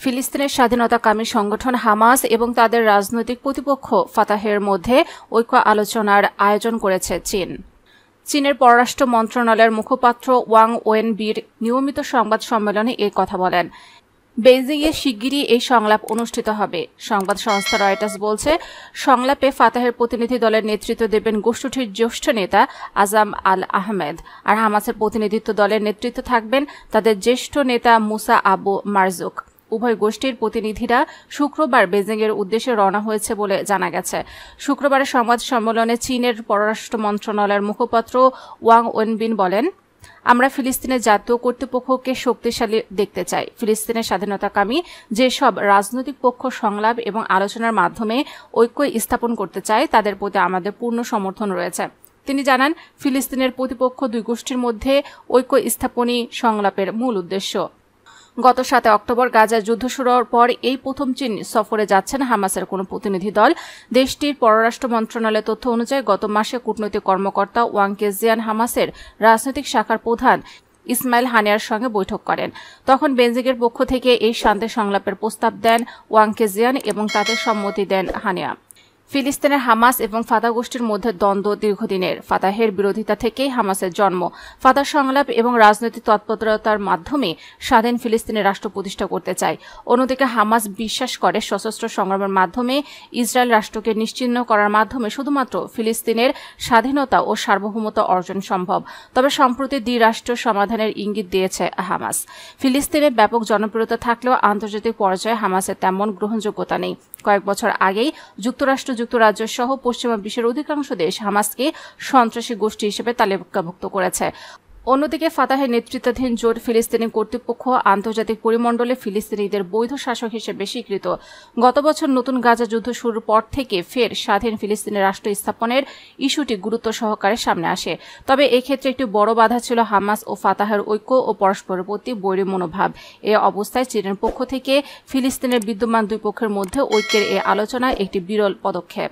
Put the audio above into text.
ফিলিস্তিনের স্বাধীনতাকামী সংগঠন হামাস এবং তাদের রাজনৈতিক প্রতিপক্ষ ফাতাহের মধ্যে ঐক্য আলোচনার আয়োজন করেছে চীন। চীনের পররাষ্ট্র মন্ত্রণালয়ের মুখপাত্র ওয়াং ওয়েনবির নিয়মিত সংবাদ সম্মেলনে এই কথা বলেন। বেইজিংয়ে শিগগিরই এই সংলাপ অনুষ্ঠিত হবে। সংবাদ সংস্থা রয়টার্স বলছে, সংলাপে ফাতাহের প্রতিনিধি দলের নেতৃত্ব দেবেন গোষ্ঠীটির জ্যেষ্ঠ নেতা আজাম আল আহমেদ, আর হামাসের প্রতিনিধিত্ব দলের নেতৃত্বে থাকবেন তাদের জ্যেষ্ঠ নেতা মুসা আবু মারজুক। উভয় গোষ্ঠীর প্রতিনিধিরা শুক্রবার বেজিংয়ের উদ্দেশ্যে রওনা হয়েছে বলে জানা গেছে। শুক্রবারের সংবাদ সম্মেলনে চীনের পররাষ্ট্র মন্ত্রণালয়ের মুখপাত্র ওয়াং ওয়েনবিন বলেন, আমরা ফিলিস্তিনের জাতীয় কর্তৃপক্ষকে শক্তিশালী দেখতে চাই। ফিলিস্তিনের স্বাধীনতাকামী যেসব রাজনৈতিক পক্ষ সংলাপ এবং আলোচনার মাধ্যমে ঐক্য স্থাপন করতে চায় তাদের প্রতি আমাদের পূর্ণ সমর্থন রয়েছে। তিনি জানান, ফিলিস্তিনের প্রতিপক্ষ দুই গোষ্ঠীর মধ্যে ঐক্য স্থাপনই সংলাপের মূল উদ্দেশ্য। গত 7 অক্টোবর গাজায় যুদ্ধ শুরুর পর এই প্রথম চীন সফরে যাচ্ছেন হামাসের কোনো প্রতিনিধি দল। দেশটির পররাষ্ট্র মন্ত্রণালয়ের তথ্য অনুযায়ী গত মাসে কূটনৈতিক কর্মকর্তা ওয়াং কেজিয়ান হামাসের রাজনৈতিক শাখার প্রধান ইসমাইল হানিয়ার সঙ্গে বৈঠক করেন। তখন বেজিংয়ের পক্ষ থেকে এই শান্তি সংলাপের প্রস্তাব দেন ওয়াং কেজিয়ান এবং তাতে সম্মতি দেন হানিয়া। ফিলিস্তিনের হামাস এবং ফাতাহ গোষ্ঠীর মধ্যে দ্বন্দ্ব দীর্ঘদিনের। ফাতাহের বিরোধিতা থেকেই হামাসের জন্ম। ফাতাহ সংলাপ এবং রাজনৈতিক তৎপরতার মাধ্যমে স্বাধীন ফিলিস্তিনের রাষ্ট্র প্রতিষ্ঠা করতে চায়। অন্যদিকে হামাস বিশ্বাস করে সশস্ত্র সংগ্রামের মাধ্যমে ইসরায়েল রাষ্ট্রকে নিশ্চিহ্ন করার মাধ্যমে শুধুমাত্র ফিলিস্তিনের স্বাধীনতা ও সার্বভৌমত্ব অর্জন সম্ভব। তবে সম্প্রতি দ্বিরাষ্ট্র সমাধানের ইঙ্গিত দিয়েছে হামাস। ফিলিস্তিনে ব্যাপক জনপ্রিয়তা থাকলেও আন্তর্জাতিক পর্যায়ে হামাসের তেমন গ্রহণযোগ্যতা নেই। কয়েক বছর আগেই যুক্তরাষ্ট্র, যুক্তরাজ্য সহ পশ্চিমা বিশ্বের অধিকাংশ দেশ হামাসকে সন্ত্রাসী গোষ্ঠী হিসেবে তালিকাভুক্ত করেছে। অন্যদিকে ফাতাহের নেতৃত্বাধীন জোট ফিলিস্তিনি কর্তৃপক্ষ আন্তর্জাতিক পরিমণ্ডলে ফিলিস্তিনিদের বৈধ শাসক হিসেবে স্বীকৃত। গত বছর নতুন গাজা যুদ্ধ শুরুর পর থেকে ফের স্বাধীন ফিলিস্তিনের রাষ্ট্র স্থাপনের ইস্যুটি গুরুত্ব সহকারে সামনে আসে। তবে এক্ষেত্রে একটি বড় বাধা ছিল হামাস ও ফাতাহের ঐক্য ও পরস্পরের প্রতি বৈরী মনোভাব। এ অবস্থায় চীনের পক্ষ থেকে ফিলিস্তিনের বিদ্যমান দুই পক্ষের মধ্যে ঐক্যের এ আলোচনা একটি বিরল পদক্ষেপ।